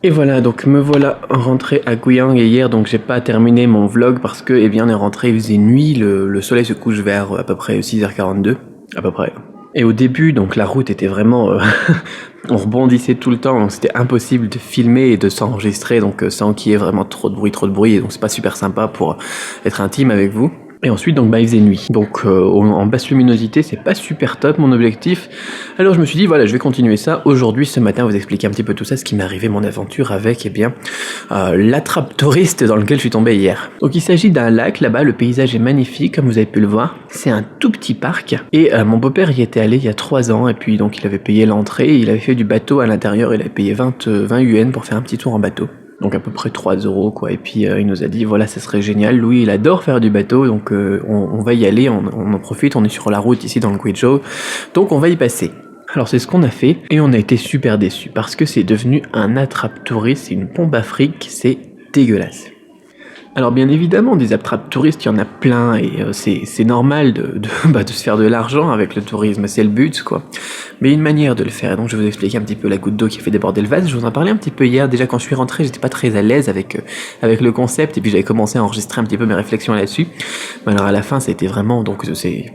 Et voilà, donc me voilà rentré à Guyang et hier donc j'ai pas terminé mon vlog parce que on est rentré, il faisait nuit, le soleil se couche vers à peu près 6h42, à peu près. Et au début donc la route était vraiment... on rebondissait tout le temps, donc c'était impossible de filmer et de s'enregistrer donc sans qu'il y ait vraiment trop de bruit, et donc c'est pas super sympa pour être intime avec vous. Et ensuite, donc, il faisait nuit. Donc, en basse luminosité, c'est pas super top mon objectif. Alors, je me suis dit, voilà, je vais continuer ça. Aujourd'hui, ce matin, vous expliquer un petit peu tout ça, ce qui m'est arrivé, mon aventure avec, l'attrape touriste dans lequel je suis tombé hier. Donc, il s'agit d'un lac, là-bas, le paysage est magnifique, comme vous avez pu le voir. C'est un tout petit parc. Et mon beau-père y était allé il y a 3 ans, et puis, donc, il avait payé l'entrée, il avait fait du bateau à l'intérieur, il avait payé 20 yuan pour faire un petit tour en bateau. Donc à peu près 3 € quoi, et puis il nous a dit voilà ça serait génial, Louis il adore faire du bateau, donc on va y aller, on en profite, on est sur la route ici dans le Guizhou, donc on va y passer. Alors c'est ce qu'on a fait, et on a été super déçus, parce que c'est devenu un attrape-touriste, c'est une pompe à fric, c'est dégueulasse. Alors bien évidemment, des attrapes touristes, il y en a plein, et c'est normal de se faire de l'argent avec le tourisme, c'est le but quoi. Mais une manière de le faire, et donc je vais vous expliquer un petit peu la goutte d'eau qui a fait déborder le vase. Je vous en parlais un petit peu hier, déjà quand je suis rentré, j'étais pas très à l'aise avec le concept, et puis j'avais commencé à enregistrer un petit peu mes réflexions là-dessus. Mais alors à la fin, c'était vraiment, donc c'est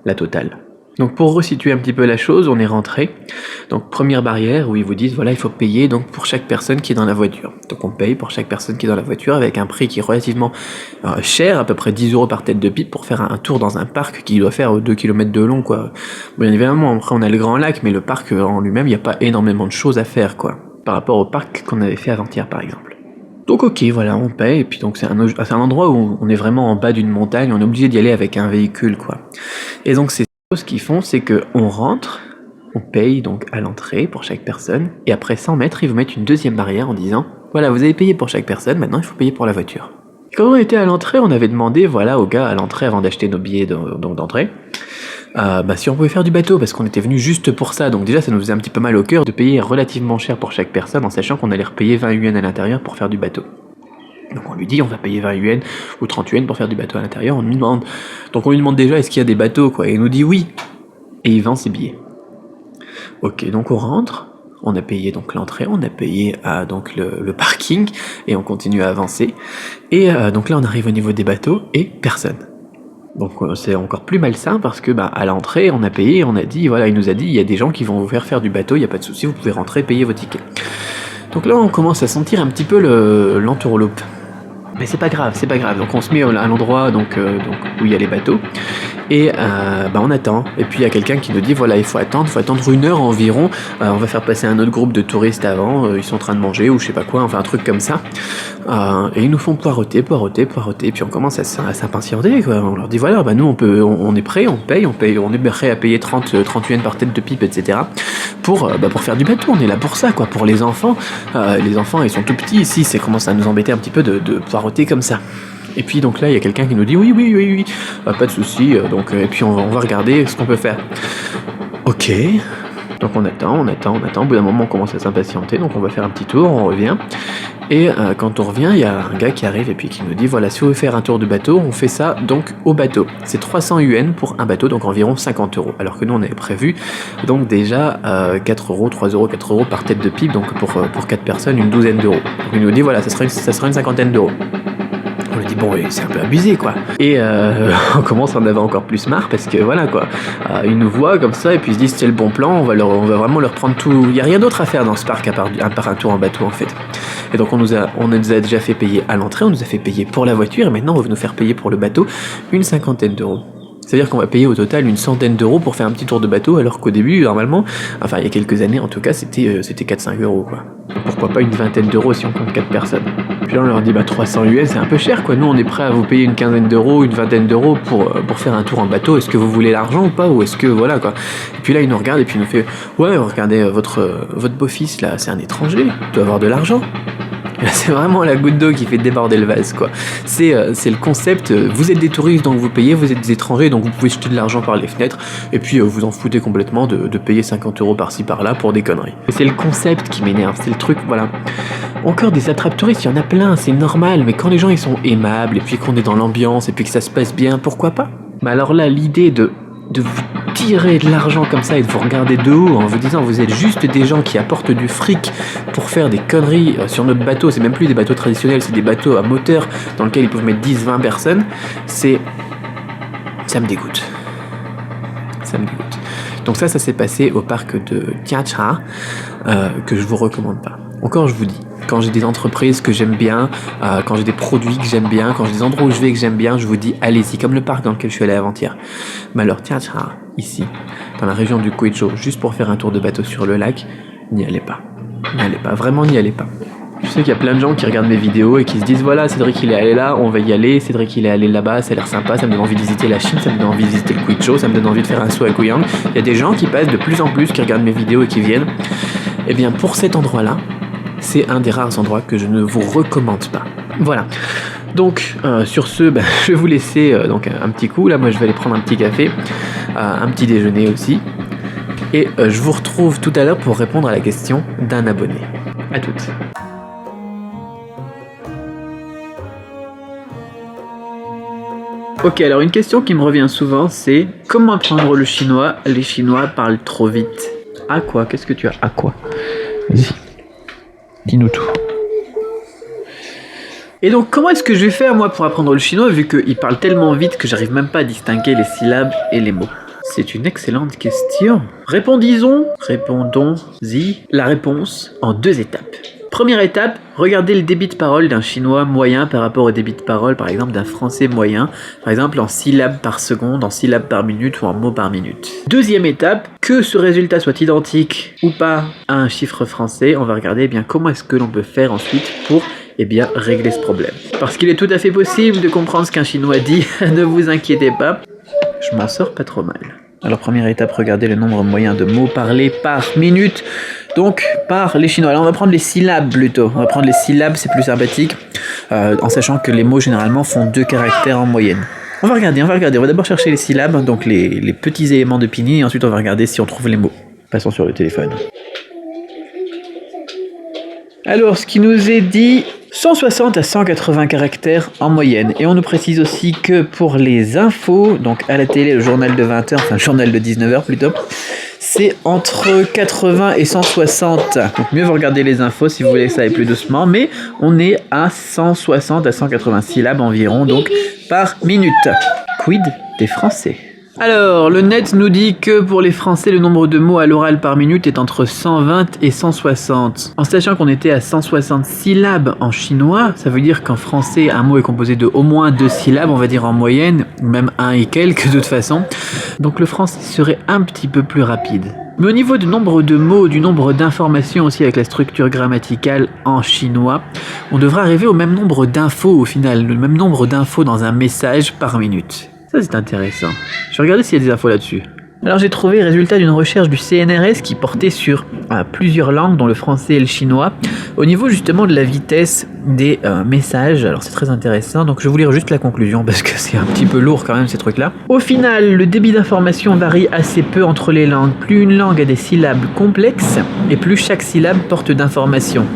la totale. Donc pour resituer un petit peu la chose, on est rentré. Donc première barrière où ils vous disent voilà il faut payer donc pour chaque personne qui est dans la voiture. Donc on paye pour chaque personne qui est dans la voiture avec un prix qui est relativement cher, à peu près 10 € par tête de pipe pour faire un tour dans un parc qui doit faire 2 km de long quoi. Bien évidemment après on a le grand lac mais le parc en lui-même il n'y a pas énormément de choses à faire quoi par rapport au parc qu'on avait fait avant-hier par exemple. Donc ok, voilà, on paye, et puis donc c'est un endroit où on est vraiment en bas d'une montagne, on est obligé d'y aller avec un véhicule quoi. Et donc c'est ce qu'ils font, c'est qu'on rentre, on paye donc à l'entrée pour chaque personne, et après 100 mètres, ils vous mettent une deuxième barrière en disant voilà, vous avez payé pour chaque personne, maintenant il faut payer pour la voiture. Quand on était à l'entrée, on avait demandé voilà au gars à l'entrée avant d'acheter nos billets d'entrée. Si on pouvait faire du bateau parce qu'on était venu juste pour ça, donc déjà ça nous faisait un petit peu mal au cœur de payer relativement cher pour chaque personne en sachant qu'on allait repayer 20 yuan à l'intérieur pour faire du bateau. Donc on lui dit on va payer 20 yuan ou 30 yuan pour faire du bateau à l'intérieur, on lui demande. Donc on lui demande déjà est-ce qu'il y a des bateaux quoi, et il nous dit oui. Et il vend ses billets. Ok, donc on rentre, on a payé donc l'entrée, on a payé donc le parking, et on continue à avancer. Et donc là on arrive au niveau des bateaux et personne. Donc c'est encore plus malsain parce que à l'entrée on a payé, on a dit voilà, il nous a dit il y a des gens qui vont vous faire du bateau, il n'y a pas de souci, vous pouvez rentrer, payer vos tickets. Donc là on commence à sentir un petit peu l'entourloupe. Mais c'est pas grave, donc on se met à l'endroit donc où il y a les bateaux, et on attend, et puis il y a quelqu'un qui nous dit voilà il faut attendre 1 heure environ, on va faire passer un autre groupe de touristes avant, ils sont en train de manger ou je sais pas quoi, enfin un truc comme ça, et ils nous font poireauter, puis on commence à s'impatienter quoi. On leur dit voilà nous on est prêt, on paye, on est prêt à payer 30 yuan par tête de pipe etc. pour faire du bateau, on est là pour ça quoi, pour les enfants ils sont tout petits ici, ça commence à nous embêter un petit peu de poireauter comme ça. Et puis donc là il y a quelqu'un qui nous dit oui, pas de souci, et puis on va regarder ce qu'on peut faire. Ok, donc on attend, au bout d'un moment on commence à s'impatienter, donc on va faire un petit tour, on revient, et quand on revient il y a un gars qui arrive et puis qui nous dit voilà si vous voulez faire un tour de bateau, on fait ça donc au bateau, c'est 300 yuan pour un bateau, donc environ 50 €, alors que nous on avait prévu donc déjà 4 €, 3 €, 4 € par tête de pipe, donc pour 4 personnes une douzaine d'euros. Donc il nous dit voilà ça sera une cinquantaine d'euros. On lui dit bon c'est un peu abusé quoi, et on commence à en avoir encore plus marre parce que voilà quoi, ils nous voient comme ça et puis ils se disent c'est le bon plan, on va vraiment leur prendre tout, il n'y a rien d'autre à faire dans ce parc à part un tour en bateau en fait. Et donc on nous a déjà fait payer à l'entrée, on nous a fait payer pour la voiture, et maintenant on veut nous faire payer pour le bateau une cinquantaine d'euros. C'est-à-dire qu'on va payer au total une centaine d'euros pour faire un petit tour de bateau, alors qu'au début, normalement, enfin il y a quelques années en tout cas, c'était 4-5 € quoi. Donc pourquoi pas une vingtaine d'euros si on compte 4 personnes. Puis là on leur dit 300 US c'est un peu cher quoi, nous on est prêt à vous payer une quinzaine d'euros, une vingtaine d'euros pour faire un tour en bateau, est-ce que vous voulez l'argent ou pas, ou est-ce que voilà quoi. Et puis là il nous regarde et puis il nous fait ouais regardez votre beau-fils là c'est un étranger, il doit avoir de l'argent. C'est vraiment la goutte d'eau qui fait déborder le vase quoi. C'est le concept, vous êtes des touristes donc vous payez, vous êtes des étrangers donc vous pouvez jeter de l'argent par les fenêtres, et puis vous en foutez complètement de payer 50 € par-ci par-là pour des conneries. C'est le concept qui m'énerve, c'est le truc, voilà. Encore des attrapes touristes, il y en a plein, c'est normal, mais quand les gens ils sont aimables et puis qu'on est dans l'ambiance et puis que ça se passe bien, pourquoi pas. Mais alors là l'idée de vous tirer de l'argent comme ça et de vous regarder de haut en vous disant vous êtes juste des gens qui apportent du fric pour faire des conneries sur notre bateau, c'est même plus des bateaux traditionnels, c'est des bateaux à moteur dans lesquels ils peuvent mettre 10-20 personnes, ça me dégoûte. Ça me dégoûte. Donc ça s'est passé au parc de Nha Trang, que je vous recommande pas. Encore je vous dis, quand j'ai des entreprises que j'aime bien, quand j'ai des produits que j'aime bien, quand j'ai des endroits où je vais que j'aime bien, je vous dis allez-y, comme le parc dans lequel je suis allé avant-hier. Mais alors Nha Trang, ici, dans la région du Guizhou, juste pour faire un tour de bateau sur le lac, n'y allez pas. N'y allez pas, vraiment n'y allez pas. Je sais qu'il y a plein de gens qui regardent mes vidéos et qui se disent voilà, Cédric il est allé là, on va y aller, Cédric il est allé là-bas, ça a l'air sympa, ça me donne envie de visiter la Chine, ça me donne envie de visiter le Guizhou, ça me donne envie de faire un saut à Guiyang. Il y a des gens qui passent de plus en plus, qui regardent mes vidéos et qui viennent. Eh bien pour cet endroit-là, c'est un des rares endroits que je ne vous recommande pas. Voilà. Donc sur ce, je vais vous laisser donc un petit coup. Là moi je vais aller prendre un petit café, un petit déjeuner aussi. Et je vous retrouve tout à l'heure pour répondre à la question d'un abonné. À toutes. Ok, alors une question qui me revient souvent, c'est comment apprendre le chinois? Les Chinois parlent trop vite. À quoi? Qu'est-ce que tu as? À quoi? Vas-y, dis-nous tout. Et donc, comment est-ce que je vais faire moi pour apprendre le chinois vu qu'il parle tellement vite que j'arrive même pas à distinguer les syllabes et les mots? C'est une excellente question. Répondons-y la réponse en 2 étapes. Première étape, regardez le débit de parole d'un chinois moyen par rapport au débit de parole, par exemple, d'un français moyen, par exemple en syllabes par seconde, en syllabes par minute ou en mots par minute. Deuxième étape, que ce résultat soit identique ou pas à un chiffre français, on va regarder bien comment est-ce que l'on peut faire ensuite pour régler ce problème. Parce qu'il est tout à fait possible de comprendre ce qu'un chinois dit, ne vous inquiétez pas, je m'en sors pas trop mal. Alors première étape, regardez le nombre moyen de mots parlés par minute, donc par les Chinois. Alors on va prendre les syllabes plutôt, on va prendre les syllabes, c'est plus sympathique, en sachant que les mots généralement font 2 caractères en moyenne. On va regarder, on va d'abord chercher les syllabes, donc les petits éléments de pinyin, et ensuite on va regarder si on trouve les mots. Passons sur le téléphone. Alors ce qui nous est dit, 160 à 180 caractères en moyenne. Et on nous précise aussi que pour les infos, donc à la télé, le journal de 20h, enfin le journal de 19h plutôt, c'est entre 80 et 160. Donc mieux vous regardez les infos si vous voulez que ça aille plus doucement, mais on est à 160 à 180 syllabes environ, donc par minute. Quid des Français? Alors, le net nous dit que pour les Français, le nombre de mots à l'oral par minute est entre 120 et 160. En sachant qu'on était à 160 syllabes en chinois, ça veut dire qu'en français, un mot est composé de au moins 2 syllabes, on va dire en moyenne, même 1 et quelques de toute façon. Donc le français serait un petit peu plus rapide. Mais au niveau du nombre de mots, du nombre d'informations aussi avec la structure grammaticale en chinois, on devrait arriver au même nombre d'infos au final, le même nombre d'infos dans un message par minute. Ça c'est intéressant. Je vais regarder s'il y a des infos là-dessus. Alors j'ai trouvé le résultat d'une recherche du CNRS qui portait sur plusieurs langues, dont le français et le chinois, au niveau justement de la vitesse des messages. Alors c'est très intéressant, donc je vais vous lire juste la conclusion parce que c'est un petit peu lourd quand même ces trucs-là. Au final, le débit d'information varie assez peu entre les langues. Plus une langue a des syllabes complexes et plus chaque syllabe porte d'informations.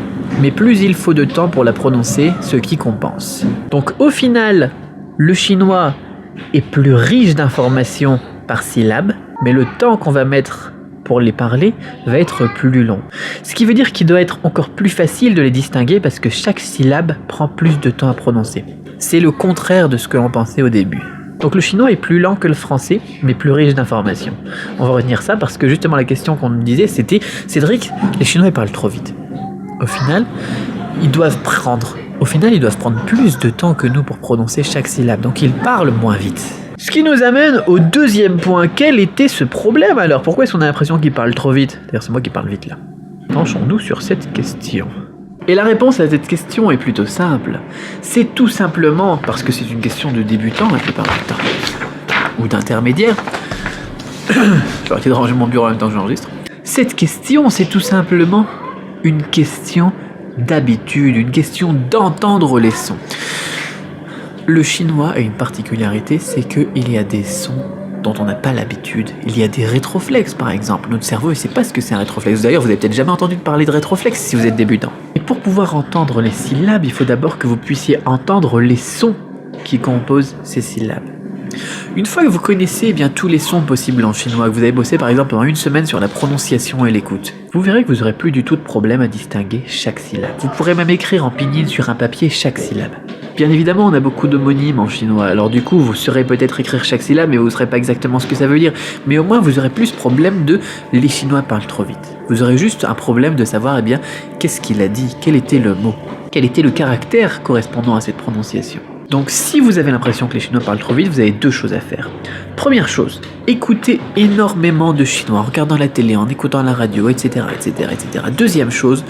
Mais plus il faut de temps pour la prononcer, ce qui compense. Donc au final, le chinois est plus riche d'informations par syllabe, mais le temps qu'on va mettre pour les parler va être plus long. Ce qui veut dire qu'il doit être encore plus facile de les distinguer parce que chaque syllabe prend plus de temps à prononcer. C'est le contraire de ce que l'on pensait au début. Donc le chinois est plus lent que le français, mais plus riche d'informations. On va retenir ça parce que justement la question qu'on nous disait c'était « Cédric, les Chinois ils parlent trop vite ». Au final, ils doivent prendre plus de temps que nous pour prononcer chaque syllabe, donc ils parlent moins vite. Ce qui nous amène au deuxième point. Quel était ce problème alors? Pourquoi est-ce qu'on a l'impression qu'ils parlent trop vite? D'ailleurs, c'est moi qui parle vite là. Penchons-nous sur cette question. Et la réponse à cette question est plutôt simple. C'est tout simplement parce que c'est une question de débutant la plupart du temps, ou d'intermédiaire. Je vais arrêter de ranger mon bureau en même temps que j'enregistre. Cette question, c'est tout simplement une question d'habitude, une question d'entendre les sons. Le chinois a une particularité, c'est qu'il y a des sons dont on n'a pas l'habitude. Il y a des rétroflexes par exemple. Notre cerveau ne sait pas ce que c'est un rétroflexe. D'ailleurs, vous n'avez peut-être jamais entendu parler de rétroflexe si vous êtes débutant. Et pour pouvoir entendre les syllabes, il faut d'abord que vous puissiez entendre les sons qui composent ces syllabes. Une fois que vous connaissez bien tous les sons possibles en chinois, que vous avez bossé par exemple pendant une semaine sur la prononciation et l'écoute, vous verrez que vous n'aurez plus du tout de problème à distinguer chaque syllabe. Vous pourrez même écrire en pinyin sur un papier chaque syllabe. Bien évidemment, on a beaucoup d'homonymes en chinois, alors du coup, vous saurez peut-être écrire chaque syllabe, mais vous ne saurez pas exactement ce que ça veut dire. Mais au moins, vous aurez plus problème de les Chinois parlent trop vite. Vous aurez juste un problème de savoir, qu'est-ce qu'il a dit, quel était le mot, quel était le caractère correspondant à cette prononciation. Donc si vous avez l'impression que les Chinois parlent trop vite, vous avez deux choses à faire. Première chose, écoutez énormément de chinois en regardant la télé, en écoutant la radio, etc. etc. Deuxième chose,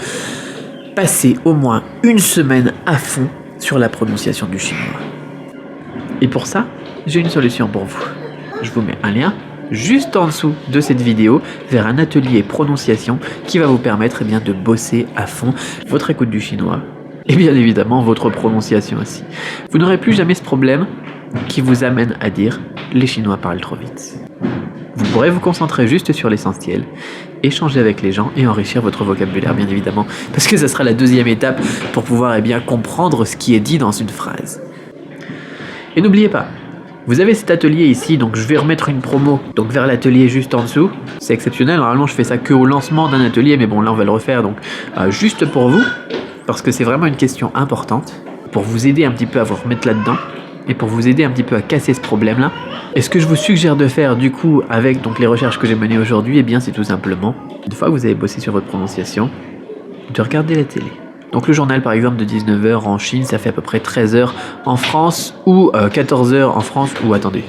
passez au moins une semaine à fond sur la prononciation du chinois. Et pour ça, j'ai une solution pour vous. Je vous mets un lien juste en dessous de cette vidéo vers un atelier prononciation qui va vous permettre de bosser à fond votre écoute du chinois et bien évidemment votre prononciation aussi. Vous n'aurez plus jamais ce problème qui vous amène à dire les Chinois parlent trop vite. Vous pourrez vous concentrer juste sur l'essentiel, échanger avec les gens et enrichir votre vocabulaire bien évidemment, parce que ça sera la deuxième étape pour pouvoir comprendre ce qui est dit dans une phrase. Et n'oubliez pas, vous avez cet atelier ici, donc je vais remettre une promo donc vers l'atelier juste en dessous. C'est exceptionnel, normalement je fais ça qu'au lancement d'un atelier, mais bon là on va le refaire donc juste pour vous, parce que c'est vraiment une question importante, pour vous aider un petit peu à vous remettre là-dedans, et pour vous aider un petit peu à casser ce problème-là. Et ce que je vous suggère de faire du coup avec les recherches que j'ai menées aujourd'hui, c'est tout simplement, une fois que vous avez bossé sur votre prononciation, de regarder la télé. Donc le journal par exemple de 19h en Chine, ça fait à peu près 13h en France, ou 14h en France, ou attendez.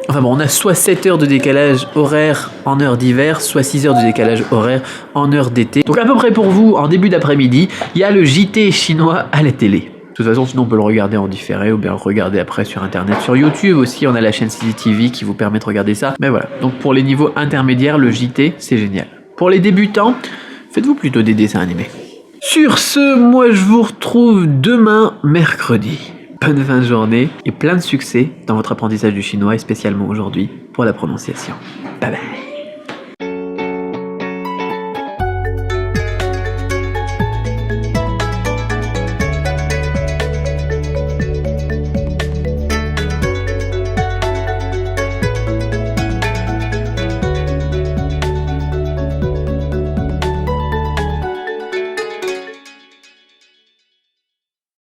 Enfin bon, on a soit 7 heures de décalage horaire en heure d'hiver, soit 6 heures de décalage horaire en heure d'été. Donc à peu près pour vous, en début d'après-midi, il y a le JT chinois à la télé. De toute façon, sinon on peut le regarder en différé ou bien le regarder après sur internet. Sur YouTube aussi, on a la chaîne CCTV qui vous permet de regarder ça. Mais voilà, donc pour les niveaux intermédiaires, le JT, c'est génial. Pour les débutants, faites-vous plutôt des dessins animés. Sur ce, moi je vous retrouve demain, mercredi. Bonne fin de journée et plein de succès dans votre apprentissage du chinois et spécialement aujourd'hui pour la prononciation. Bye bye.